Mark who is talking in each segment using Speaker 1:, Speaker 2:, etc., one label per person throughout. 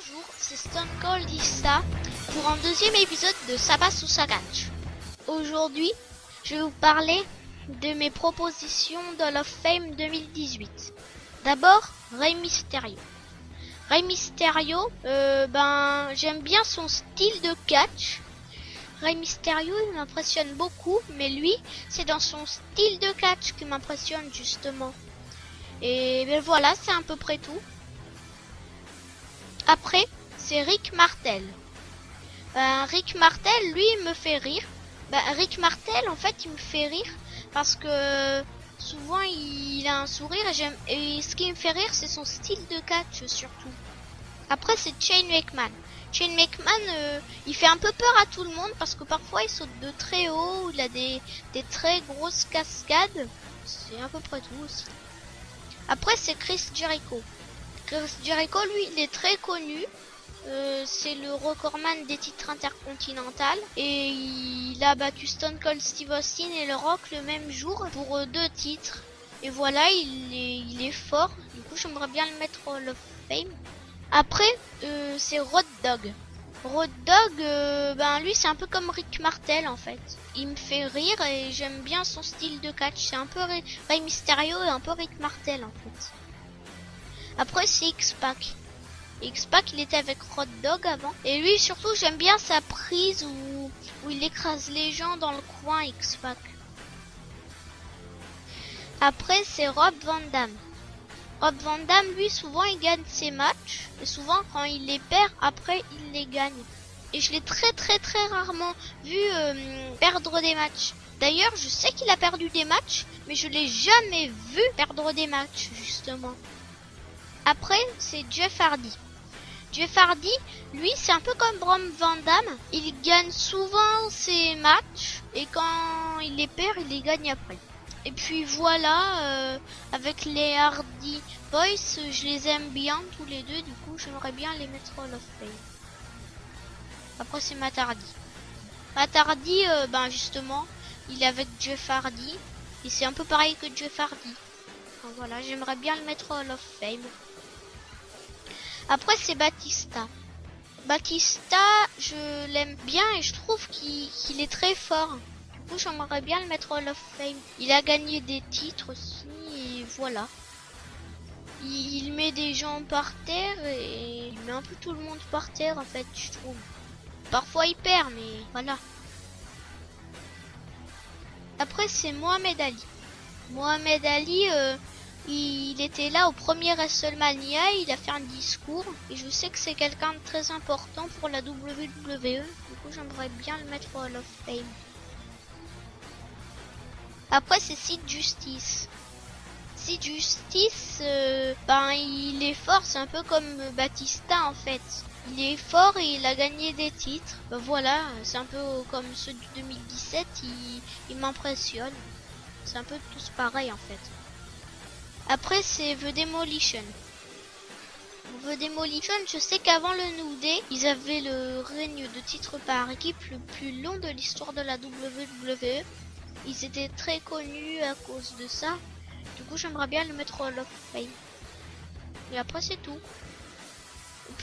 Speaker 1: Bonjour, c'est Stone Cold Ista pour un deuxième épisode de Sabas ou Sagach. Aujourd'hui, je vais vous parler de mes propositions d'Hall of Fame 2018. D'abord, Rey Mysterio. Rey Mysterio, j'aime bien son style de catch. Rey Mysterio, il m'impressionne beaucoup, mais lui, c'est dans son style de catch qui m'impressionne justement. Et ben voilà, c'est à peu près tout. Après, c'est Rick Martel. Rick Martel, lui, il me fait rire. Rick Martel, en fait, il me fait rire parce que souvent, il a un sourire et ce qui me fait rire, c'est son style de catch surtout. Après, c'est Shane McMahon. Shane McMahon, il fait un peu peur à tout le monde parce que parfois, il saute de très haut, il a des très grosses cascades. C'est à peu près tout aussi. Après, c'est Chris Jericho. Chris Jericho, lui, il est très connu. C'est le recordman des titres intercontinentaux. Et il a battu Stone Cold Steve Austin et le Rock le même jour pour 2 titres. Et voilà, il est fort. Du coup, j'aimerais bien le mettre au Hall of Fame. Après, c'est Road Dogg. Road Dogg, lui, c'est un peu comme Rick Martel, en fait. Il me fait rire et j'aime bien son style de catch. C'est un peu Rey Mysterio et un peu Rick Martel, en fait. Après, c'est X-Pac. X-Pac, il était avec Road Dogg avant. Et lui, surtout, j'aime bien sa prise où il écrase les gens dans le coin, X-Pac. Après, c'est Rob Van Dam. Rob Van Dam, lui, souvent, il gagne ses matchs. Et souvent, quand il les perd, après, il les gagne. Et je l'ai très rarement vu perdre des matchs. D'ailleurs, je sais qu'il a perdu des matchs, mais je l'ai jamais vu perdre des matchs, justement. Après, c'est Jeff Hardy. Jeff Hardy, lui, c'est un peu comme Rob Van Dam. Il gagne souvent ses matchs et quand il les perd, il les gagne après. Et puis voilà, avec les Hardy Boys, je les aime bien tous les deux. Du coup, j'aimerais bien les mettre au Hall of Fame. Après, c'est Matt Hardy. Matt Hardy, justement, il est avec Jeff Hardy. Et c'est un peu pareil que Jeff Hardy. Donc voilà, j'aimerais bien le mettre au Hall of Fame. Après, c'est Batista. Batista, je l'aime bien et je trouve qu'il est très fort. Du coup, j'aimerais bien le mettre au Hall of Fame. Il a gagné des titres aussi et voilà. Il met des gens par terre et il met un peu tout le monde par terre en fait, je trouve. Parfois, il perd, mais voilà. Après, c'est Mohamed Ali. Mohamed Ali... il était là au premier WrestleMania, il a fait un discours et je sais que c'est quelqu'un de très important pour la WWE. Du coup, j'aimerais bien le mettre au Hall of Fame. Après, c'est Sid Justice. Sid Justice, il est fort, c'est un peu comme Batista en fait. Il est fort et il a gagné des titres. Voilà, c'est un peu comme ceux du 2017, il m'impressionne. C'est un peu tous pareil en fait. Après, c'est The Demolition. The Demolition, je sais qu'avant le New Day, ils avaient le règne de titre par équipe le plus long de l'histoire de la WWE. Ils étaient très connus à cause de ça. Du coup, j'aimerais bien le mettre au Hall of Fame. Et après, c'est tout.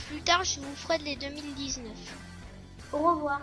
Speaker 1: Plus tard, je vous ferai les 2019. Au revoir.